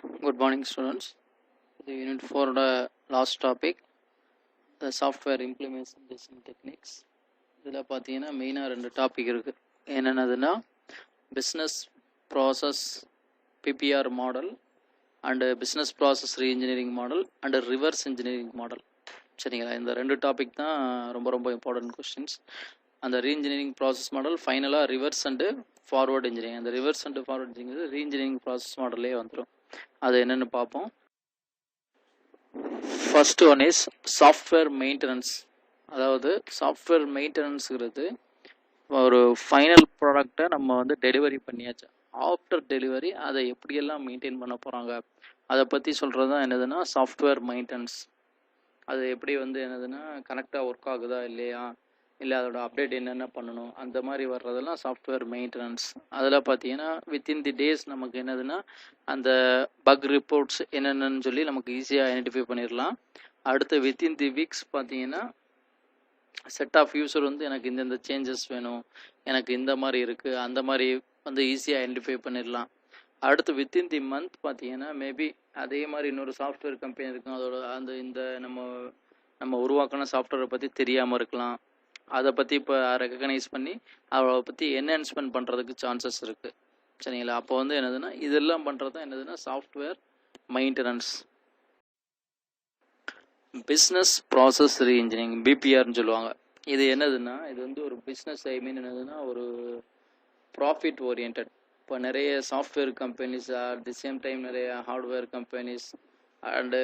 Good morning, students. The unit for the last topic, the software implementation techniques. இதில் பார்த்தீங்கன்னா மெயினாக ரெண்டு topic இருக்குது. என்னென்னதுன்னா business process BPR model and business process reengineering model and reverse engineering model. சரிங்களா, இந்த ரெண்டு டாபிக் தான் ரொம்ப இம்பார்ட்டன்ட் கொஸ்டின்ஸ். அந்த ரீஇன்ஜினியரிங் ப்ராசஸ் மாடல் ஃபைனலாக ரிவர்ஸ் அண்டு ஃபார்வர்ட் இன்ஜினியரிங். அந்த reverse and forward engineering reengineering process மாடலே வந்துடும். அது என்னென்னு பார்ப்போம். First one is software maintenance. அதாவது சாஃப்ட்வேர் மெயின்டெனன்ஸுங்கிறது ஒரு ஃபைனல் ப்ராடக்டை நம்ம வந்து டெலிவரி பண்ணியாச்சு. ஆஃப்டர் டெலிவரி அதை எப்படியெல்லாம் மெயின்டைன் பண்ண போகிறாங்க அதை பற்றி சொல்கிறது தான் என்னதுன்னா சாஃப்ட்வேர் மெயின்டெனன்ஸ். அது எப்படி வந்து என்னதுன்னா கரெக்டாக ஒர்க் ஆகுதா இல்லையா, இல்லை அதோட அப்டேட் என்னென்ன பண்ணணும், அந்த மாதிரி வர்றதெல்லாம் சாஃப்ட்வேர் மெயின்டெனன்ஸ். அதில் பார்த்தீங்கன்னா வித்தின் தி டேஸ் நமக்கு என்னதுன்னா அந்த பக் ரிப்போர்ட்ஸ் என்னென்னு சொல்லி நமக்கு ஈஸியாக ஐடென்டிஃபை பண்ணிடலாம். அடுத்து வித்தின் தி வீக்ஸ் பார்த்தீங்கன்னா செட் ஆஃப் யூஸர் வந்து எனக்கு இந்தந்த சேஞ்சஸ் வேணும், எனக்கு இந்த மாதிரி இருக்குது, அந்த மாதிரி வந்து ஈஸியாக ஐடென்டிஃபை பண்ணிடலாம். அடுத்து வித்தின் தி மந்த் பார்த்தீங்கன்னா மேபி அதே மாதிரி இன்னொரு சாஃப்ட்வேர் கம்பெனி இருக்கும், அதோட அந்த இந்த நம்ம உருவாக்கின சாஃப்ட்வேரை பற்றி தெரியாமல் இருக்கலாம். அதை பற்றி இப்போ ரெக்கக்னைஸ் பண்ணி அவளை பற்றி என்ஹான்ஸ்மெண்ட் பண்ணுறதுக்கு சான்சஸ் இருக்குது. சரிங்களா, அப்போ வந்து என்னதுன்னா இதெல்லாம் பண்ணுறது தான் என்னதுன்னா software maintenance. Business process reengineering பிபிஆர்னு சொல்லுவாங்க. இது என்னதுன்னா இது வந்து ஒரு பிஸ்னஸ் என்னதுன்னா ஒரு ப்ராஃபிட் ஓரியன்ட். இப்போ நிறைய software companies at the same time நிறைய ஹார்ட்வேர் கம்பெனிஸ் அண்டு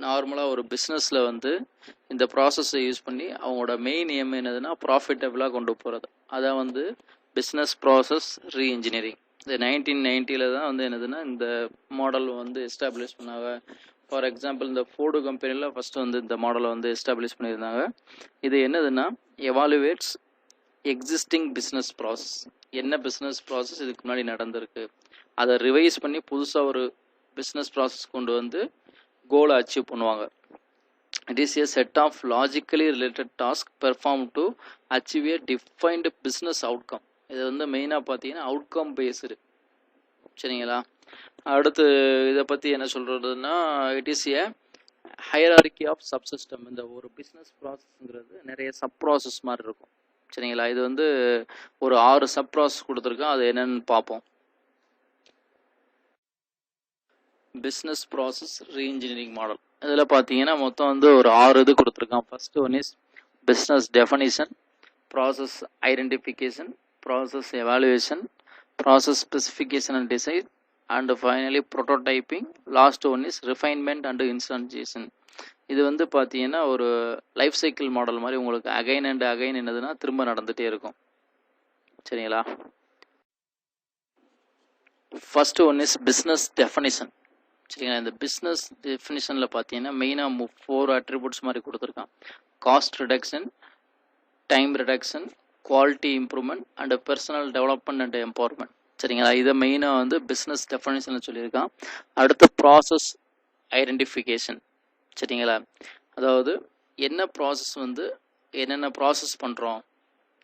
நார்மலாக ஒரு பிஸ்னஸில் வந்து இந்த ப்ராசஸை யூஸ் பண்ணி அவங்களோட மெயின் எய்ம் என்னதுன்னா ப்ராஃபிட்டபிளாக கொண்டு போகிறது. அதான் வந்து பிஸ்னஸ் ப்ராசஸ் ரீஇன்ஜினியரிங். இந்த 1990 தான் வந்து என்னதுன்னா இந்த மாடல் வந்து எஸ்டாப்ளிஷ் பண்ணாங்க. ஃபார் எக்ஸாம்பிள் இந்த ஃபோர்டு கம்பெனியில் ஃபஸ்ட்டு வந்து இந்த மாடலை வந்து எஸ்டாப்ளிஷ் பண்ணியிருந்தாங்க. இது என்னதுன்னா எவாலுவேட்ஸ் எக்ஸிஸ்டிங் பிஸ்னஸ் ப்ராசஸ். என்ன பிஸ்னஸ் ப்ராசஸ் இதுக்கு முன்னாடி நடந்திருக்கு அதை ரிவைஸ் பண்ணி புதுசாக ஒரு பிஸ்னஸ் ப்ராசஸ் கொண்டு வந்து கோலை அச்சீவ் பண்ணுவாங்க. It is a set of logically related task perform to achieve a defined business outcome. இது வந்து மெயினாக பார்த்தீங்கன்னா அவுட்கம் பேஸ்டு. சரிங்களா, அடுத்து இதை பற்றி என்ன சொல்கிறதுன்னா it is a hierarchy of subsystem. இந்த ஒரு பிஸ்னஸ் ப்ராசஸ்ங்கிறது நிறைய சப் ப்ராசஸ் மாதிரி இருக்கும். சரிங்களா, இது வந்து ஒரு 6 சப் ப்ராசஸ் கொடுத்துருக்கோம். அது என்னன்னு பார்ப்போம். பிஸ்னஸ் ப்ராசஸ் ரீஇன்ஜினியரிங் மாடல் இதில் பார்த்தீங்கன்னா மொத்தம் வந்து ஒரு 6 இது கொடுத்துருக்கான். First one is business definition, process identification, process evaluation, process specification and design, and finally prototyping. Last one is refinement and instantiation. இது வந்து பார்த்தீங்கன்னா ஒரு லைஃப் சைக்கிள் மாடல் மாதிரி உங்களுக்கு அகைன் அண்ட் அகைன் என்னதுன்னா திரும்ப நடந்துகிட்டே இருக்கும். சரிங்களா, first one is business definition. சரிங்களா, இந்த பிஸ்னஸ் டெஃபினிஷனில் பார்த்தீங்கன்னா மெயினாக 4 அட்ரிபியூட்ஸ் மாதிரி கொடுத்துருக்கான். Cost reduction, time reduction, quality improvement and personal development and empowerment. சரிங்களா, இதை மெயினாக வந்து பிஸ்னஸ் டெஃபினிஷனில் சொல்லியிருக்கான். அடுத்து ப்ராசஸ் ஐடென்டிஃபிகேஷன். சரிங்களா, அதாவது என்ன ப்ராசஸ் வந்து என்னென்ன ப்ராசஸ் பண்ணுறோம்,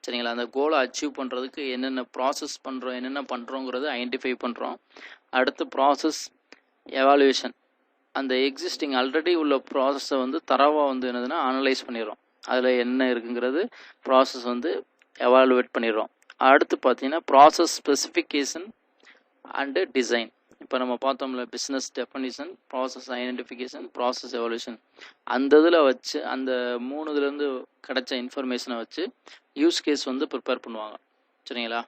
சரிங்களா, அந்த கோலை அச்சீவ் பண்ணுறதுக்கு என்னென்ன ப்ராசஸ் பண்ணுறோம், என்னென்ன பண்ணுறோங்கிறத ஐடென்டிஃபை பண்ணுறோம். அடுத்து ப்ராசஸ் எவாலுவேஷன், அந்த எக்ஸிஸ்டிங் ஆல்ரெடி உள்ள ப்ராசஸை வந்து தரவாக வந்து என்னதுன்னா அனலைஸ் பண்ணிடுறோம். அதில் என்ன இருக்குங்கிறது ப்ராசஸ் வந்து எவாலுவேட் பண்ணிடுறோம். அடுத்து பார்த்தீங்கன்னா ப்ராசஸ் ஸ்பெசிஃபிகேஷன் அண்டு டிசைன். இப்போ நம்ம பார்த்தோம்ல business definition, process identification, process evaluation, அந்த இதில் வச்சு அந்த 3 இதுலேருந்து கிடைச்ச இன்ஃபர்மேஷனை வச்சு யூஸ் கேஸ் வந்து ப்ரிப்பேர் பண்ணுவாங்க. சரிங்களா,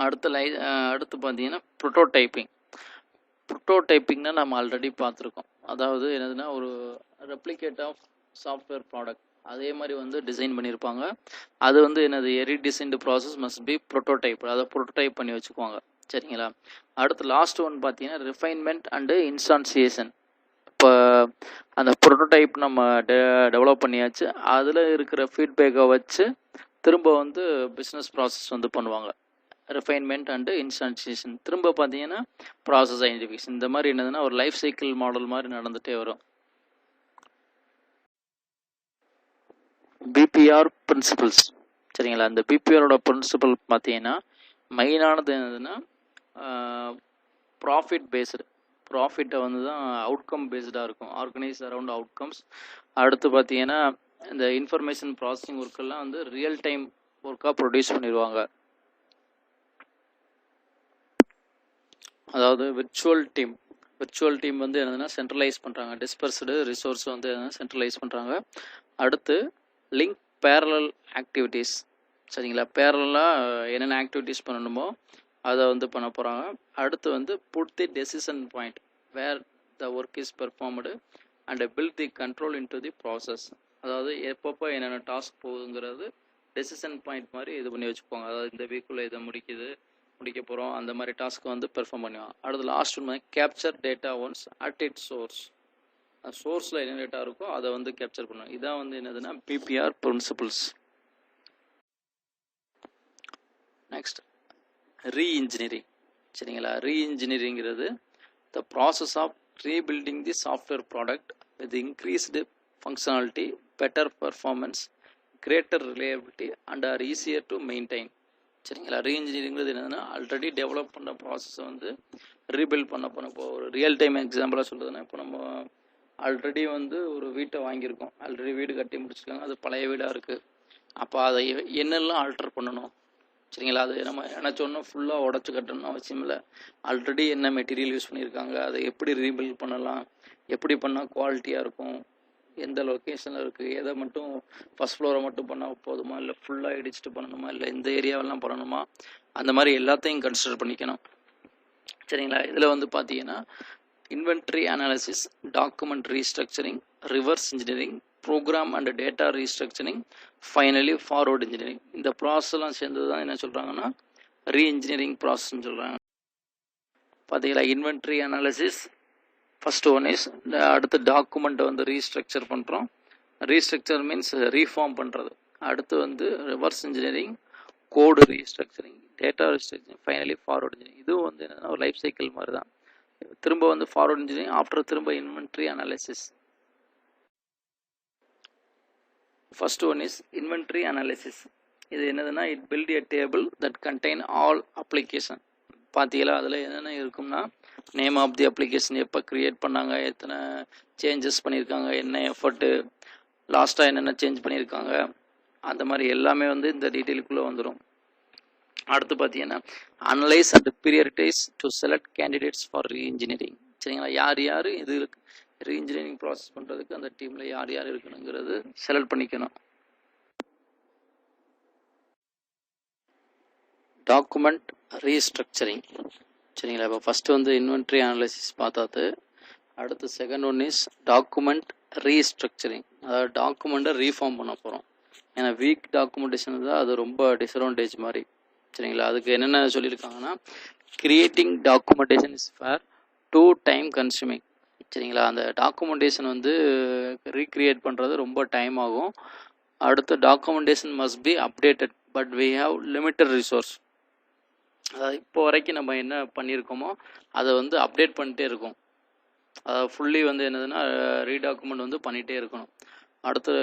அடுத்து பார்த்தீங்கன்னா ப்ரோட்டோடைப்பிங். ப்ரோட்டோடைப்பிங்னா நம்ம ஆல்ரெடி பார்த்துருக்கோம். அதாவது என்னதுன்னா ஒரு ரெப்ளிகேட் ஆஃப் சாஃப்ட்வேர் ப்ராடக்ட் அதே மாதிரி வந்து டிசைன் பண்ணியிருப்பாங்க. அது வந்து என்னது எரி designed process must be prototype. அதை ப்ரோட்டோடைப் பண்ணி வச்சுக்குவாங்க. சரிங்களா, அடுத்து லாஸ்ட் ஒன் பார்த்தீங்கன்னா ரிஃபைன்மெண்ட் அண்டு இன்ஸ்டான்சியேஷன். இப்போ அந்த ப்ரோட்டோடைப் நம்ம டெவலப் பண்ணியாச்சு, அதில் இருக்கிற ஃபீட்பேக்கை வச்சு திரும்ப வந்து பிஸ்னஸ் ப்ராசஸ் வந்து பண்ணுவாங்க. ரிஃபைன்மெண்ட் அண்டு இன்ஸ்டான்சியேஷன், திரும்ப பார்த்தீங்கன்னா ப்ராசஸ் ஐடென்டிஃபிகேஷன். இந்த மாதிரி என்னதுன்னா ஒரு லைஃப் சைக்கிள் மாடல் மாதிரி நடந்துகிட்டே வரும். PPR principles. சரிங்களா, இந்த பிபிஆரோட பிரின்சிபல் பார்த்தீங்கன்னா மெயினானது என்னதுன்னா ப்ராஃபிட் பேஸ்டு. ப்ராஃபிட்டை வந்து தான் அவுட்கம் பேஸ்டாக இருக்கும், ஆர்கனைஸ் அரவுண்ட் அவுட்கம்ஸ். அடுத்து பார்த்தீங்கன்னா இந்த இன்ஃபர்மேஷன் ப்ராசஸிங் ஒர்க்கெல்லாம் வந்து ரியல் டைம் ஒர்க்காக ப்ரொடியூஸ் பண்ணிடுவாங்க. அதாவது விர்ச்சுவல் டீம் வந்து என்னதுன்னா சென்ட்ரலைஸ் பண்ணுறாங்க, டிஸ்பர்ஸ்டு ரிசோர்ஸ் வந்து சென்ட்ரலைஸ் பண்ணுறாங்க. அடுத்து லிங்க் பேரலல் ஆக்டிவிட்டீஸ், சரிங்களா, பேரலாக என்னென்ன ஆக்டிவிட்டீஸ் பண்ணணுமோ அதை வந்து பண்ண போகிறாங்க. அடுத்து வந்து put the decision point where the work is performed and build the control into the process. அதாவது எப்பப்போ என்னென்ன டாஸ்க் போகுதுங்கிறது டெசிஷன் பாயிண்ட் மாதிரி இது பண்ணி வச்சுப்போங்க. அதாவது இந்த வீக்குள்ளே இதை முடிக்க போகிறோம், அந்த மாதிரி டாஸ்க்கு வந்து பெர்ஃபார்ம் பண்ணுவாங்க. அடுத்து லாஸ்ட் ஒன்று capture data once at it சோர்ஸில் என்ன டேட்டா இருக்கோ அதை வந்து கேப்சர் பண்ணுவோம். இதான் வந்து என்னதுன்னா பிபிஆர் பிரின்சிபிள்ஸ். நெக்ஸ்ட் ரீஇன்ஜினியரிங், சரிங்களா. ரீஇன்ஜினியரிங்கிறது the process of rebuilding the software product with increased functionality, better performance, greater reliability and or easier to maintain. சரிங்களா. ரீஇன்ஜினியரிங்கிறது என்னதுன்னா ஆல்ரெடி டெவலப் பண்ண ப்ராசஸை வந்து ரீபில்ட் பண்ண போகிறோம். இப்போ ஒரு ரியல் டைம் எக்ஸாம்பிளாக சொல்கிறதுனா, இப்போ நம்ம ஆல்ரெடி வந்து ஒரு வீட்டை வாங்கியிருக்கோம், ஆல்ரெடி வீடு கட்டி முடிச்சிருக்காங்க, அது பழைய வீடாக இருக்குது. அப்போ அதை என்னெல்லாம் ஆல்டர் பண்ணணும், சரிங்களா. அது நம்ம நினச்சோன்னா ஃபுல்லாக உடச்சி கட்டணும்னு அவசியம் இல்லை. ஆல்ரெடி என்ன மெட்டீரியல் யூஸ் பண்ணியிருக்காங்க, அதை எப்படி ரீபில்ட் பண்ணலாம், எப்படி பண்ணால் குவாலிட்டியாக இருக்கும், எந்த லொக்கேஷனில் இருக்குது, எதை மட்டும் ஃபஸ்ட் ஃப்ளோரை மட்டும் பண்ணால் போதுமா, இல்லை ஃபுல்லாக இடிச்சிட்டு பண்ணணுமா, இல்லை இந்த ஏரியாவெல்லாம் பண்ணணுமா, அந்த மாதிரி எல்லாத்தையும் கன்சிடர் பண்ணிக்கணும், சரிங்களா. இதில் வந்து பார்த்தீங்கன்னா inventory analysis, document restructuring, reverse engineering, program and data restructuring, finally forward engineering. இந்த ப்ராசஸ்லாம் சேர்ந்தது தான் என்ன சொல்கிறாங்கன்னா ரீஇன்ஜினியரிங் ப்ராசஸ்ன்னு சொல்கிறாங்க. பார்த்தீங்களா, inventory analysis first one is, அடுத்து டாக்குமெண்ட்டை வந்து ரீஸ்ட்ரக்சர் பண்ணுறோம், ரீஸ்ட்ரக்சர் மீன்ஸ் ரீஃபார்ம் பண்ணுறது. அடுத்து வந்து reverse engineering, code restructuring, data restructuring, finally forward engineering. இதுவும் வந்து என்னென்னா ஒரு லைஃப் சைக்கிள் மாதிரி தான். திரும்ப வந்து ஃபார்வர்ட் இன்ஜினியரிங், ஆஃப்டர் திரும்ப inventory analysis. First one is inventory analysis. இது என்னதுன்னா it build a table that contain all application. பார்த்தீங்களா, அதில் என்னென்ன இருக்கும்னா நேம் ஆஃப் தி அப்ளிகேஷன், எப்போ க்ரியேட் பண்ணாங்க, எத்தனை சேஞ்சஸ் பண்ணியிருக்காங்க, என்ன எஃபர்ட்டு, லாஸ்ட்டாக என்னென்ன சேஞ்ச் பண்ணியிருக்காங்க, அந்த மாதிரி எல்லாமே வந்து இந்த டீட்டெயிலுக்குள்ளே வந்துடும். அடுத்து பார்த்தீங்கன்னா analyse and prioritise to select candidates for re-engineering. சரிங்களா, யார் யார் இது ரீஇன்ஜினியரிங் ப்ராசஸ் பண்ணுறதுக்கு அந்த டீமில் யார் யார் இருக்கணுங்கிறது செலக்ட் பண்ணிக்கணும். டாக்குமெண்ட் ரீஸ்ட்ரக்சரிங், சரிங்களா. இப்போ ஃபஸ்ட்டு வந்து இன்வென்ட்ரி அனாலிசிஸ் பார்த்தாது. அடுத்து second one is document restructuring, அதாவது டாக்குமெண்ட்டை ரீஃபார்ம் பண்ண போகிறோம். ஏன்னா வீக் டாக்குமெண்டேஷன் தான் அது ரொம்ப டிஸ்அட்வான்டேஜ் மாதிரி, சரிங்களா. அதுக்கு என்னென்ன சொல்லியிருக்காங்கன்னா creating documentation is far too time consuming, சரிங்களா. அந்த டாக்குமெண்டேஷன் வந்து ரீக்ரியேட் பண்ணுறது ரொம்ப டைம் ஆகும். அடுத்து documentation must be updated but we have limited resource. அதாவது இப்போ வரைக்கும் நம்ம என்ன பண்ணியிருக்கோமோ அதை வந்து அப்டேட் பண்ணிட்டே இருக்கும். அதாவது ஃபுல்லி வந்து என்னதுன்னா ரீடாக்குமெண்ட் வந்து பண்ணிகிட்டே இருக்கணும். அடுத்து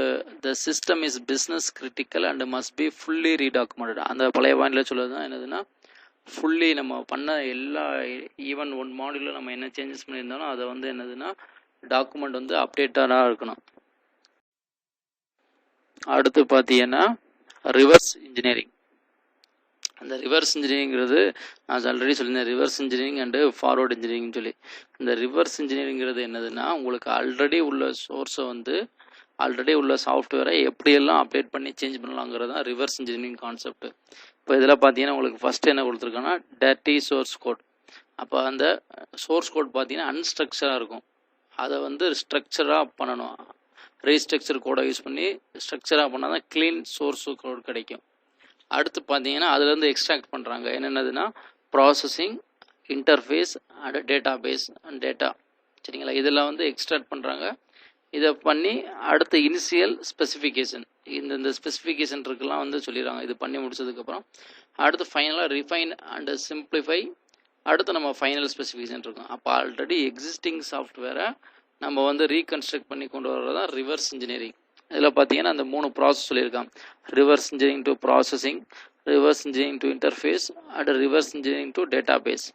the system is business critical and must be fully redocumented. அந்த பழைய பாயிண்டில் சொல்லுறது தான் என்னதுன்னா ஃபுல்லி நம்ம பண்ண எல்லா ஈவன் ஒன் மாடியூலில் நம்ம என்ன சேஞ்சஸ் பண்ணியிருந்தாலும் அதை வந்து என்னதுன்னா டாக்குமெண்ட் வந்து அப்டேட்டடாக இருக்கணும். அடுத்து பார்த்தீங்கன்னா ரிவர்ஸ் இன்ஜினியரிங். அந்த ரிவர்ஸ் இன்ஜினியரிங்கிறது நான் ஆல்ரெடி சொல்லியிருந்தேன், ரிவர்ஸ் இன்ஜினியரிங் அண்டு ஃபார்வர்டு இன்ஜினியரிங்னு சொல்லி. இந்த ரிவர்ஸ் இன்ஜினியரிங்கிறது என்னதுன்னா உங்களுக்கு ஆல்ரெடி உள்ள சோர்ஸை வந்து ஆல்ரெடி உள்ள சாஃப்ட்வேரை எப்படியெல்லாம் அப்டேட் பண்ணி சேஞ்ச் பண்ணலாங்கிறது தான் ரிவர்ஸ் இன்ஜினியரிங் கான்செப்ட். இப்போ இதில் பார்த்தீங்கன்னா உங்களுக்கு ஃபஸ்ட்டு என்ன கொடுத்துருக்காங்கன்னா டர்ட்டி சோர்ஸ் கோட். அப்போ அந்த சோர்ஸ் கோட் பார்த்தீங்கன்னா அன்ஸ்ட்ரக்சராக இருக்கும், அதை வந்து ஸ்ட்ரக்சராக பண்ணணும். ரீஸ்ட்ரக்சர் கோடை யூஸ் பண்ணி ஸ்ட்ரக்சராக பண்ணால் தான் க்ளீன் சோர்ஸ் கோட் கிடைக்கும். அடுத்து பார்த்தீங்கன்னா அதுலேருந்து எக்ஸ்ட்ராக்ட் பண்ணுறாங்க என்னென்னதுன்னா processing, interface and data base and data, சரிங்களா. இதெல்லாம் வந்து எக்ஸ்ட்ராக்ட் பண்ணுறாங்க. இதை பண்ணி அடுத்து இனிஷியல் ஸ்பெசிஃபிகேஷன், இந்த ஸ்பெசிஃபிகேஷன் இருக்குலாம் வந்து சொல்லிடுறாங்க. இது பண்ணி முடிச்சதுக்கப்புறம் அடுத்து ஃபைனலாக ரிஃபைன் அண்ட் சிம்பிளிஃபை. அடுத்து நம்ம ஃபைனல் ஸ்பெசிஃபிகேஷன் இருக்கும். அப்போ ஆல்ரெடி எக்ஸிஸ்டிங் சாஃப்ட்வேரை நம்ம வந்து ரீகன்ஸ்ட்ரக்ட் பண்ணி கொண்டு வர்றது தான் ரிவர்ஸ் இன்ஜினியரிங். இதில் பார்த்தீங்கன்னா அந்த 3 ப்ராசஸ் சொல்லியிருக்காங்க. Reverse engineering to processing, reverse engineering to interface and reverse engineering to database.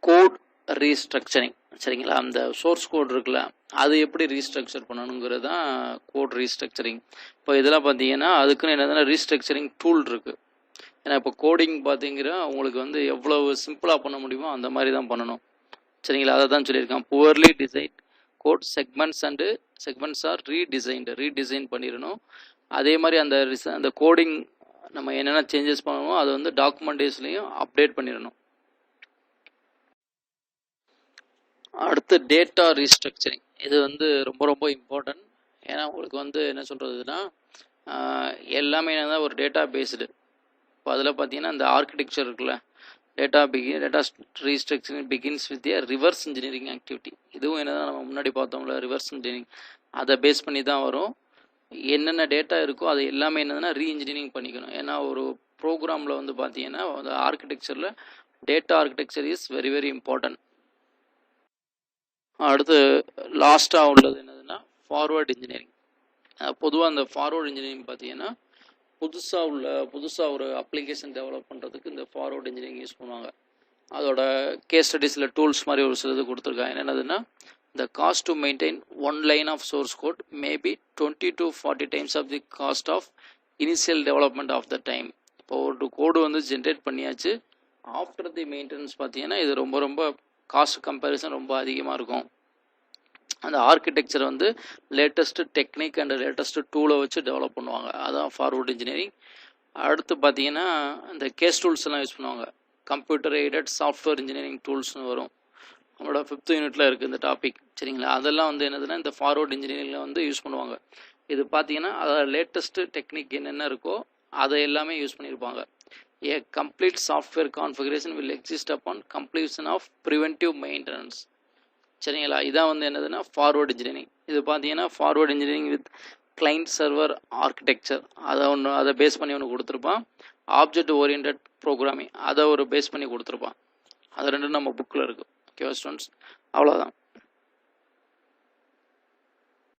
Code restructuring. சரிங்களா, அந்த சோர்ஸ் கோட் இருக்குல்ல, அது எப்படி ரீஸ்ட்ரக்சர் பண்ணணுங்கிறது தான் கோட் ரீஸ்ட்ரக்சரிங். இப்போ இதெல்லாம் பார்த்தீங்கன்னா அதுக்குன்னு என்னதுன்னா ரீஸ்ட்ரக்சரிங் டூல் இருக்குது. ஏன்னா இப்போ கோடிங் பார்த்தீங்கன்னா உங்களுக்கு வந்து எவ்வளவு சிம்பிளாக பண்ண முடியுமோ அந்த மாதிரி தான் பண்ணணும். சரிங்களா, அதை தான் சொல்லியிருக்கான். Poorly design code segments are redesign பண்ணிடணும். அதே மாதிரி அந்த கோடிங் நம்ம என்னென்ன சேஞ்சஸ் பண்ணணுமோ அதை வந்து டாக்குமெண்டேஷன்லையும் அப்டேட் பண்ணிடணும். அடுத்து டேட்டா ரீஸ்ட்ரக்சரிங். இது வந்து ரொம்ப ரொம்ப இம்பார்ட்டன்ட். ஏன்னா உங்களுக்கு வந்து என்ன சொல்கிறதுனா எல்லாமே என்னதான் ஒரு டேட்டா பேஸ்டு. இப்போ அதில் பார்த்தீங்கன்னா இந்த ஆர்கிடெக்சர் இருக்குல்ல, data restructuring begins with A reverse engineering activity. இதுவும் என்னதான் நம்ம முன்னாடி பார்த்தோம்ல ரிவர்ஸ் இன்ஜினியரிங், அதை பேஸ் பண்ணி தான் வரும். என்னென்ன டேட்டா இருக்கோ அது எல்லாமே என்னதுன்னா ரீஇன்ஜினியரிங் பண்ணிக்கணும். ஏன்னா ஒரு ப்ரோக்ராமில் வந்து பார்த்தீங்கன்னா அந்த ஆர்கிடெக்சரில் data architecture is very very important. அடுத்து லாஸ்ட்டாக உள்ளது என்னதுன்னா ஃபார்வர்ட் இன்ஜினியரிங். பொதுவாக அந்த ஃபார்வர்ட் இன்ஜினியரிங் பார்த்தீங்கன்னா புதுசாக ஒரு அப்ளிகேஷன் டெவலப் பண்ணுறதுக்கு இந்த ஃபார்வர்ட் இன்ஜினியரிங் யூஸ் பண்ணுவாங்க. அதோட கேஸ் ஸ்டடீஸில் டூல்ஸ் மாதிரி ஒரு சிலது கொடுத்துருக்காங்க. என்னதுன்னா the cost to maintain one line of source code may be 20 to 40 times of the cost of initial development of the time. இப்போ ஒரு கோடு வந்து ஜென்ரேட் பண்ணியாச்சு, ஆஃப்டர் தி மெயின்டெனன்ஸ் பார்த்தீங்கன்னா இது ரொம்ப ரொம்ப காஸ்ட் கம்பேரிசன் ரொம்ப அதிகமாக இருக்கும். அந்த ஆர்கிடெக்சர் வந்து லேட்டஸ்ட் டெக்னிக் அண்ட் லேட்டஸ்ட் டூலை வச்சு டெவலப் பண்ணுவாங்க. அதான் ஃபார்வர்ட் இன்ஜினியரிங். அடுத்து பார்த்தீங்கன்னா இந்த கேஸ் டூல்ஸ் எல்லாம் யூஸ் பண்ணுவாங்க. கம்ப்யூட்டர் எய்டட் சாஃப்ட்வேர் இன்ஜினியரிங் டூல்ஸ்னு வரும். நம்மளோட 5th யூனிட்டில் இருக்குது இந்த டாபிக். சரிங்களா, அதெல்லாம் வந்து என்னதுன்னா இந்த ஃபார்வர்ட் இன்ஜினியரிங்கில் வந்து யூஸ் பண்ணுவாங்க. இது பார்த்தீங்கன்னா அதோட லேட்டஸ்ட்டு டெக்னிக் என்னென்ன இருக்கோ அதை எல்லாமே யூஸ் பண்ணியிருப்பாங்க. A complete software configuration will exist upon completion of preventive maintenance. சரிங்களா, இதான் வந்து என்னதுன்னா ஃபார்வர்ட் இன்ஜினியரிங். இது பார்த்தீங்கன்னா forward engineering with client server architecture, அதை பேஸ் பண்ணி ஒன்று கொடுத்துருப்பான். ஆப்ஜெக்ட் ஓரியன்ட் ப்ரோக்ராமிங் அதை ஒரு பேஸ் பண்ணி கொடுத்துருப்பான். அது ரெண்டும் நம்ம புக்கில் இருக்குது. ஓகேவா ஸ்டூடெண்ட்ஸ், அவ்வளோதான்.